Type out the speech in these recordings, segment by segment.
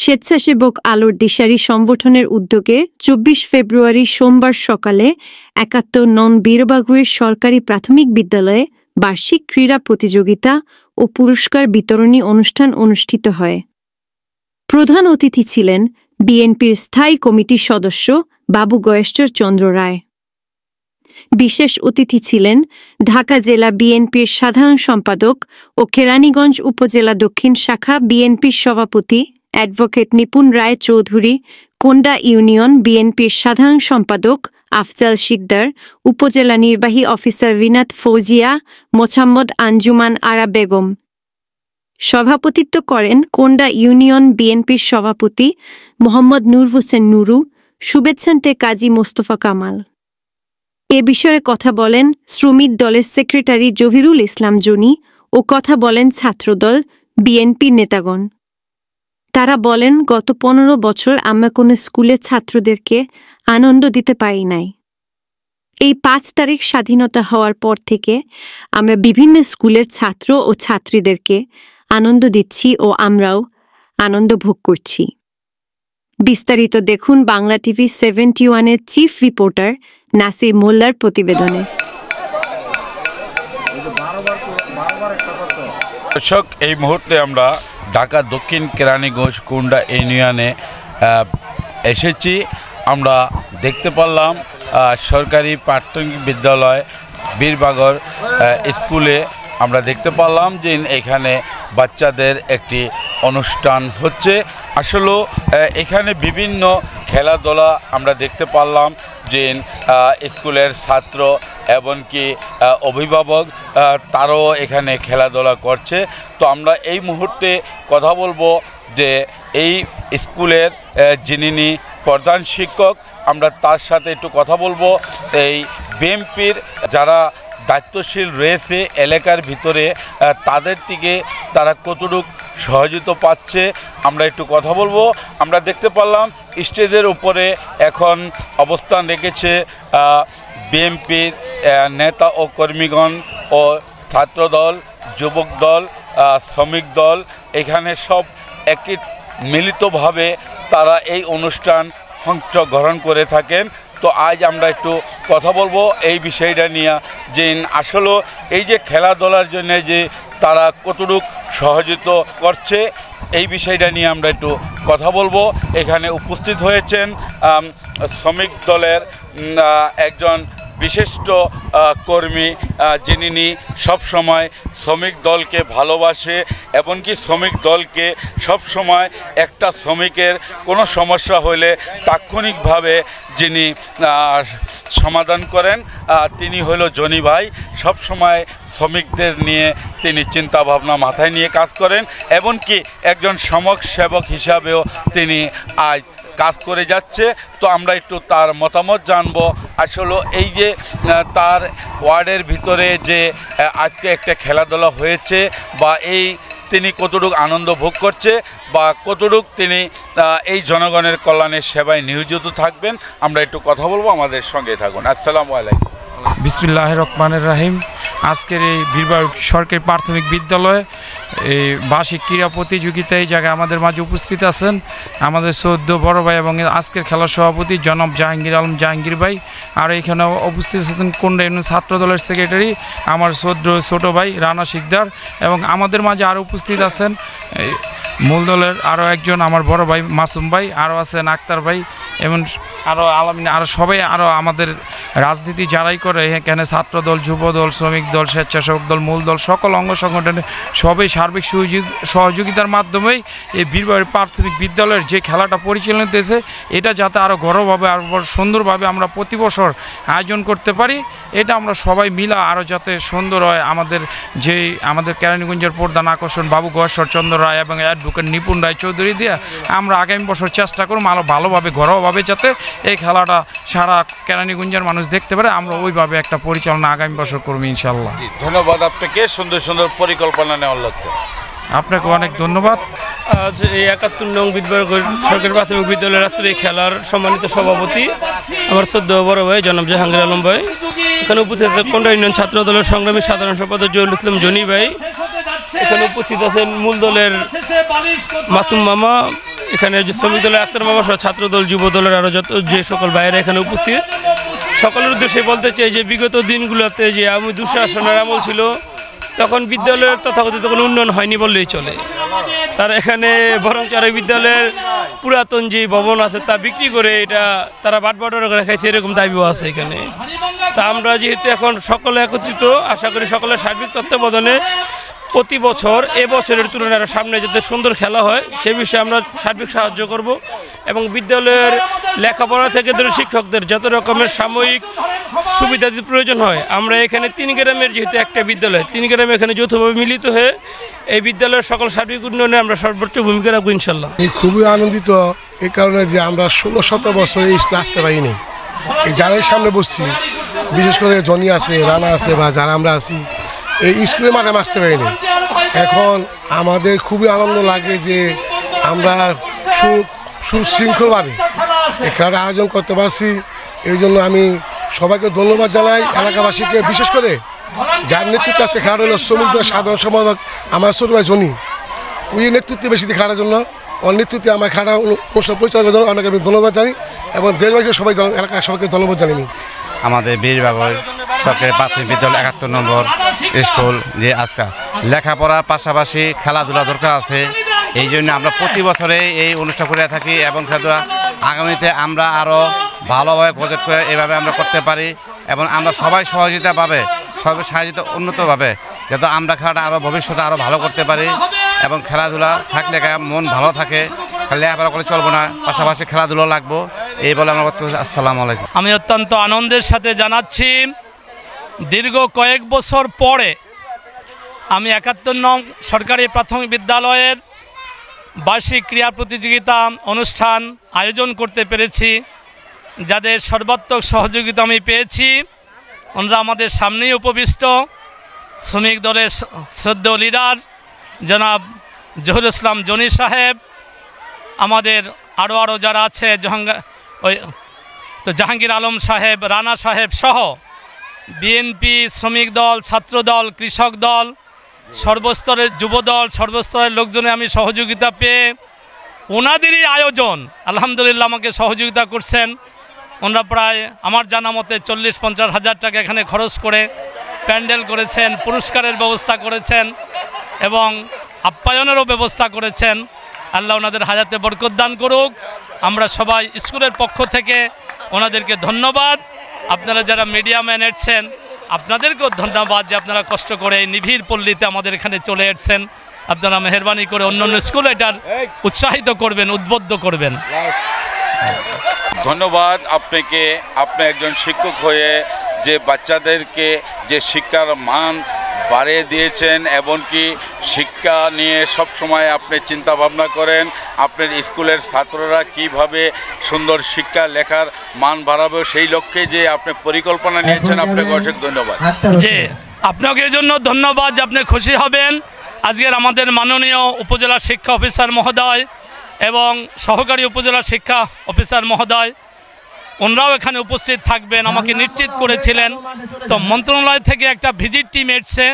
স্বেচ্ছাসেবক আলোর দিশারি সংগঠনের উদ্যোগে ২৪ ফেব্রুয়ারি সোমবার সকালে ৭১ নং বীরবাগুইর সরকারি প্রাথমিক বিদ্যালয়ে বার্ষিক ক্রীড়া প্রতিযোগিতা ও পুরস্কার বিতরণী অনুষ্ঠান অনুষ্ঠিত হয়। প্রধান অতিথি ছিলেন বিএনপির স্থায়ী কমিটির সদস্য বাবু গয়েশ্বর চন্দ্র রায়। বিশেষ অতিথি ছিলেন ঢাকা জেলা বিএনপির সাধারণ সম্পাদক ও কেরানীগঞ্জ উপজেলা দক্ষিণ শাখা বিএনপির সভাপতি অ্যাডভোকেট নিপুণ রায় চৌধুরী, কোন্ডা ইউনিয়ন বিএনপির সাধারণ সম্পাদক আফজাল শিকদার, উপজেলা নির্বাহী অফিসার বিনাত ফৌজিয়া, মোছাম্মদ আঞ্জুমান আরা বেগম। সভাপতিত্ব করেন কোন্ডা ইউনিয়ন বিএনপির সভাপতি মোহাম্মদ নূর হোসেন নুরু, শুভেচ্ছান্তে কাজী মোস্তফা কামাল। এ বিষয়ে কথা বলেন শ্রমিক দলের সেক্রেটারি জহিরুল ইসলাম জনি ও কথা বলেন ছাত্রদল বিএনপি নেতাগণ। তারা বলেন, গত ১৫ বছর আমরা কোনো স্কুলের ছাত্রদেরকে আনন্দ দিতে পারি নাই। এই ৫ তারিখ স্বাধীনতা হওয়ার পর থেকে আমরা বিভিন্ন স্কুলের ছাত্র ও ছাত্রীদেরকে আনন্দ দিচ্ছি ও আমরাও আনন্দ ভোগ করছি। বিস্তারিত দেখুন বাংলা টিভি 71-এর চিফ রিপোর্টার নাসির মোল্লার প্রতিবেদনে। দর্শক, এই মুহূর্তে আমরা ঢাকা দক্ষিণ কেরানীগঞ্জ কোন্ডা ইউনিয়নে এসেছি। আমরা দেখতে পারলাম সরকারি প্রাথমিক বিদ্যালয় বীরবাগর স্কুলে আমরা দেখতে পারলাম যে এখানে বাচ্চাদের একটি অনুষ্ঠান হচ্ছে। আসলে এখানে বিভিন্ন খেলাধুলা আমরা দেখতে পারলাম যে স্কুলের ছাত্র এমনকি অভিভাবক তারাও এখানে খেলাধুলা করছে। তো আমরা এই মুহূর্তে কথা বলবো যে এই স্কুলের যিনি প্রধান শিক্ষক, আমরা তার সাথে একটু কথা বলবো। এই বিএনপির যারা দায়িত্বশীল রয়েছে এলাকার ভিতরে তাদের থেকে তারা কতটুকু সহযোগিতা পাচ্ছে আমরা একটু কথা বলবো। আমরা দেখতে পারলাম স্টেজের উপরে এখন অবস্থান রেখেছে বিএনপির নেতা ও কর্মীগণ ও ছাত্রদল, যুবক দল, শ্রমিক দল, এখানে সব একই মিলিতভাবে তারা এই অনুষ্ঠান অংশগ্রহণ করে থাকেন। তো আজ আমরা একটু কথা বলবো এই বিষয়টা নিয়ে যে আসলে এই যে খেলাধুলার জন্য যে তারা কতটুকু সহযোগিতা করছে এই বিষয়টা নিয়ে আমরা একটু কথা বলবো। এখানে উপস্থিত হয়েছেন শ্রমিক দলের একজন বিশিষ্ট কর্মী যিনি সবসময় শ্রমিক দলকে ভালোবাসে, এমনকি শ্রমিক দলকে সবসময় একটা শ্রমিকের কোনো সমস্যা হলে তাৎক্ষণিকভাবে যিনি সমাধান করেন তিনি হলো জনি ভাই। সবসময় শ্রমিকদের নিয়ে তিনি চিন্তাভাবনা মাথায় নিয়ে কাজ করেন, এমনকি একজন সমাজসেবক হিসাবেও তিনি আজ কাজ করে যাচ্ছে। তো আমরা একটু তার মতামত জানবো। আসলে এই যে তার ওয়ার্ডের ভিতরে যে আজকে একটা খেলাধুলা হয়েছে বা এই তিনি কতটুকু আনন্দ ভোগ করছে বা কতটুকু তিনি এই জনগণের কল্যাণের সেবায় নিয়োজিত থাকবেন আমরা একটু কথা বলবো। আমাদের সঙ্গে থাকুন। আসসালামু আলাইকুম। বিসমিল্লাহির রহমানির রহিম। আজকের এই বীরবাগুর সরকারি প্রাথমিক বিদ্যালয়ে এই বার্ষিক ক্রীড়া প্রতিযোগিতা এই জায়গায় আমাদের মাঝে উপস্থিত আছেন আমাদের সদ্য বড় ভাই এবং আজকের খেলার সভাপতি জনাব জাহাঙ্গীর আলম জাহাঙ্গীর ভাই। আর এখানে উপস্থিত আছেন কোন্ডা ইউনিয়ন ছাত্র দলের সেক্রেটারি আমার সদ্য ছোটো ভাই রানা শিকদার, এবং আমাদের মাঝে আরও উপস্থিত আছেন মূল দলের আরও একজন আমার বড় ভাই মাসুম ভাই, আরও আছেন আক্তার ভাই, এবং আরও আলামিন, আরও সবাই আরও আমাদের রাজনীতি যারাই করে এখানে ছাত্রদল, যুবদল, শ্রমিক দল, স্বেচ্ছাসেবক দল, মূল দল সকল অঙ্গ সংগঠনের সবাই সার্বিক সহযোগিতার মাধ্যমেই এই বীরবাগুর প্রাথমিক বিদ্যালয়ের যে খেলাটা পরিচালনা হয়েছে এটা যাতে আরও ঘরোয়াভাবে আরও সুন্দরভাবে আমরা প্রতি বছর আয়োজন করতে পারি, এটা আমরা সবাই মিলা আরও যাতে সুন্দর হয়। আমাদের কেরানীগঞ্জের প্রধান আকর্ষণ বাবু গয়েশ্বর চন্দ্র রায় এবং অ্যাডভোকেট নিপুণ রায় চৌধুরী দিয়ে আমরা আগামী বছর চেষ্টা করব আরও ভালোভাবে ঘরোয়াভাবে যাতে এই খেলাটা সারা কেরানীগঞ্জের মানুষ দেখতে পারে, আমরা ওইভাবে একটা পরিচালনা আগামী বছর করবো ইনশাল্লাহ। ধন্যবাদ আপনাকে সুন্দর সুন্দর পরিকল্পনা নেওয়ার লক্ষ্যে। আপনাকে অনেক ধন্যবাদ। আজ এই ৭১ নং বীরবাগুর সরকারি প্রাথমিক বিদ্যালয়ের আজকের এই খেলার সম্মানিত সভাপতি আমার সদ্য বড় ভাই জনাব জাহাঙ্গীর আলম ভাই, এখানে উপস্থিত আছে কোন্ডা ইউনিয়ন ছাত্র দলের সংগ্রামী সাধারণ সম্পাদক জহিরুল ইসলাম জনি ভাই, এখানে উপস্থিত আছেন মূল দলের মাসুম মামা, এখানে যে শ্রমিক দলের আক্তার মামা সহ ছাত্র দল, যুব দলের আরও যত যে সকল ভাইয়েরা এখানে উপস্থিত, সকলের উদ্দেশ্যে বলতে চাই যে বিগত দিনগুলোতে যে আমি দুঃশাসনের আমল ছিল, তখন বিদ্যালয়ের তথাকথিত কোনো উন্নয়ন হয়নি বললেই চলে। তারা এখানে বরং তারা বিদ্যালয়ের পুরাতন যে ভবন আছে তা বিক্রি করে এটা তারা বাটবাটোয়ারা করে খাইছে, এরকম দাবিও আছে এখানে। তা আমরা যেহেতু এখন সকলে একত্রিত, আশা করি সকলের সার্বিক তত্ত্বাবধানে প্রতি বছর এবছরের তুলনায় আরও সামনে যাতে সুন্দর খেলা হয় সে বিষয়ে আমরা সার্বিক সাহায্য করব এবং বিদ্যালয়ের লেখাপড়া থেকে ধরে শিক্ষকদের যত রকমের সাময়িক সুবিধাদি প্রয়োজন হয় আমরা এখানে 3 গ্রামের যেহেতু একটা বিদ্যালয়, 3 গ্রামে এখানে যৌথভাবে মিলিত হয়ে এই বিদ্যালয়ের সকল সার্বিক উন্নয়নে আমরা সর্বোচ্চ ভূমিকা রাখবো ইনশাল্লাহ। আমি খুবই আনন্দিত এই কারণে যে আমরা 16-17 বছর এই স্কুলে আসতে পারিনি। এই যারাই সামনে বসছি, বিশেষ করে জনি আছে, রানা আছে বা যারা আমরা আছি, এই স্কুলের মাঠে আসতে পারিনি। এখন আমাদের খুবই আনন্দ লাগে যে আমরা সুশৃঙ্খলভাবে এই খেলাটা আয়োজন করতে পারছি। এই জন্য আমি সবাইকে ধন্যবাদ জানাই, এলাকাবাসীকে, বিশেষ করে যার নেতৃত্বে আছে খেলাটা হলো শ্রমিক দলের সাধারণ সম্পাদক আমার ছোট ভাই জনি। ওই নেতৃত্বে বেশি খেলার জন্য, ওর নেতৃত্বে আমার খেলা অনুষ্ঠান পরিচালনার জন্য অনেক আমি ধন্যবাদ জানি এবং দেশবাসীকে সবাই এলাকার সবাইকে ধন্যবাদ জানি। আমাদের বীরবাগর সরকারি প্রাথমিক বিদ্যালয় 71 নম্বর স্কুল যে আজকে লেখাপড়ার পাশাপাশি খেলাধুলা দরকার আছে, এই জন্য আমরা প্রতি বছরে এই অনুষ্ঠান করে থাকি এবং খেলাধুলা আগামীতে আমরা আরও ভালোভাবে প্রজেক্ট করে এভাবে আমরা করতে পারি এবং আমরা সবাই সহযোগিতা পাবে, সবাই সাহায্য উন্নতভাবে যাতে আমরা খেলাটা আরও ভবিষ্যতে আরও ভালো করতে পারি এবং খেলাধুলা থাকলে মন ভালো থাকে, লেখাপড়া করে চলবো না, পাশাপাশি খেলাধুলা লাগবো, এই বলে আমরা বলতে। আসসালামু আলাইকুম। আমি অত্যন্ত আনন্দের সাথে জানাচ্ছি দীর্ঘ কয়েক বছর পরে আমি 71 নং সরকারি প্রাথমিক বিদ্যালয়ের বার্ষিক ক্রীড়া প্রতিযোগিতা অনুষ্ঠান আয়োজন করতে পেরেছি। যাদের সর্বাত্মক সহযোগিতা আমি পেয়েছি ওনারা আমাদের সামনেই উপবিষ্ট, শ্রমিক দলের শ্রদ্ধেয় লিডার জনাব জহুর ইসলাম জনি সাহেব, আমাদের আরও যারা আছে জাহাঙ্গীর আলম সাহেব, রানা সাহেব সহ বিএনপি, শ্রমিক দল, ছাত্র দল, কৃষক দল, সর্বস্তরের যুব দল, সর্বস্তরের লোকজনে আমি সহযোগিতা পেয়ে ওনাদেরই আয়োজন আলহামদুলিল্লাহ আমাকে সহযোগিতা করছেন। ওনারা প্রায় আমার জানা মতে 40-50 হাজার টাকা এখানে খরচ করে প্যান্ডেল করেছেন, পুরস্কারের ব্যবস্থা করেছেন এবং আপ্যায়নেরও ব্যবস্থা করেছেন। আল্লাহ ওনাদের হায়াতে বরকত দান করুক। আমরা সবাই স্কুলের পক্ষ থেকে ওনাদেরকে ধন্যবাদ। আপনারা যারা মিডিয়া ম্যান এসেছেন আপনাদেরকেও ধন্যবাদ যে আপনারা কষ্ট করে এই নিবিড় পল্লীতে আমাদের এখানে চলে এসেছেন। আপনারা মেহরবানি করে অন্যান্য স্কুলে এটার উৎসাহিত করবেন, উদ্বুদ্ধ করবেন। ধন্যবাদ আপনাকে। আপনি একজন শিক্ষক হয়ে যে বাচ্চাদেরকে যে শিক্ষার মান বাড়িয়ে দিয়েছেন, এমনকি শিক্ষা নিয়ে সব সময় আপনি চিন্তা ভাবনা করেন আপনার স্কুলের ছাত্ররা কিভাবে সুন্দর শিক্ষা লেখার মান বাড়াবে, সেই লক্ষ্যে যে আপনি পরিকল্পনা নিয়েছেন, আপনাকে অশেষ ধন্যবাদ। জি, আপনাকে এই জন্য ধন্যবাদ যে আপনি খুশি হবেন আজকের আমাদের মাননীয় উপজেলা শিক্ষা অফিসার মহোদয় এবং সহকারী উপজেলা শিক্ষা অফিসার মহোদয় ওনারাও এখানে উপস্থিত থাকবেন আমাকে নিশ্চিত করেছিলেন। তো মন্ত্রণালয় থেকে একটা ভিজিট টিম এসছে,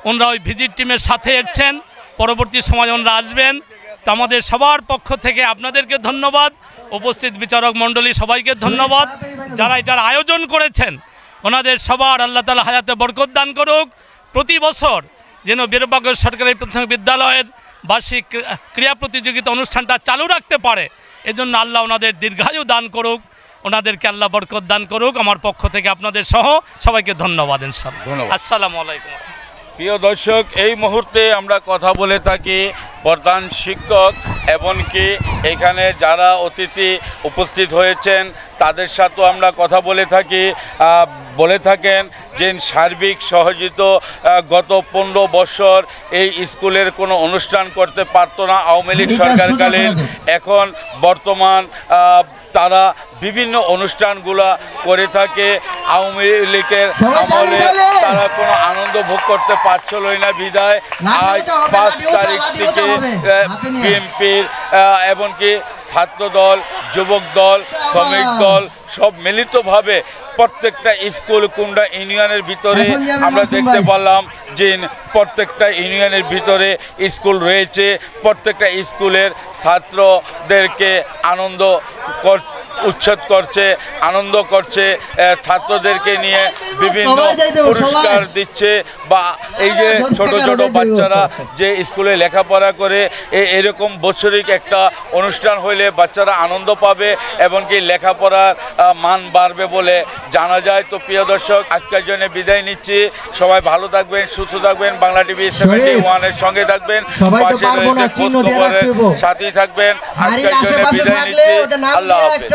ওনারা ওই ভিজিট টিমের সাথে এসছেন, পরবর্তী সময় ওনারা আসবেন। তো আমাদের সবার পক্ষ থেকে আপনাদেরকে ধন্যবাদ, উপস্থিত বিচারক মণ্ডলী সবাইকে ধন্যবাদ, যারা এটার আয়োজন করেছেন ওনাদের সবার আল্লাহ তাআলা হায়াতে বরকত দান করুক। প্রতি বছর যেন বীরবাগর সরকারি প্রাথমিক বিদ্যালয়ের বার্ষিক ক্রীড়া প্রতিযোগিতা অনুষ্ঠানটা চালু রাখতে পারে, এজন্য আল্লাহ ওনাদের দীর্ঘায়ু দান করুক, ওনাদেরকে আল্লাহ বরকত দান করুক। আমার পক্ষ থেকে আপনাদের সহ সবাইকে ধন্যবাদ ইনশাআল্লাহ। আসসালামু আলাইকুম। প্রিয় দর্শক, এই মুহূর্তে আমরা কথা বলে থাকি প্রধান শিক্ষক এমনকি এখানে যারা অতিথি উপস্থিত হয়েছেন তাদের সাথেও আমরা কথা বলে থাকেন যে সার্বিক সহযোগিতা গত 15 বছর এই স্কুলের কোনো অনুষ্ঠান করতে পারতো না আওয়ামী লীগ সরকারকালীন। এখন বর্তমান তারা বিভিন্ন অনুষ্ঠানগুলা করে থাকে। আওয়ামী লীগের আমলে তারা কোনো আনন্দ ভোগ করতে পারছিলই না বিদায় আজ 5 তারিখ থেকে বিএনপির এমনকি ছাত্র দল, যুবক দল, শ্রমিক দল সব মিলিতভাবে প্রত্যেকটা স্কুল কুন্ডা ইউনিয়নের ভিতরে আমরা দেখতে পারলাম যে প্রত্যেকটা ইউনিয়নের ভিতরে স্কুল রয়েছে। প্রত্যেকটা স্কুলের ছাত্রদেরকে উচ্ছেদ করছে, আনন্দ করছে, ছাত্রদেরকে নিয়ে বিভিন্ন পুরস্কার দিচ্ছে। বা এই যে ছোট ছোট বাচ্চারা যে স্কুলে লেখাপড়া করে এরকম বৎসরিক একটা অনুষ্ঠান হইলে বাচ্চারা আনন্দ পাবে এবং কি লেখাপড়ার মান বাড়বে বলে জানা যায়। তো প্রিয় দর্শক, আজকের জন্য বিদায় নিচ্ছি। সবাই ভালো থাকবেন, সুস্থ থাকবেন, বাংলা টিভি 71-এর সঙ্গে থাকবেন, পাশে রয়েছে খোঁজ খবরের সাথেই থাকবেন। আজকের জন্য বিদায় নিচ্ছি। আল্লাহ হাফেজ।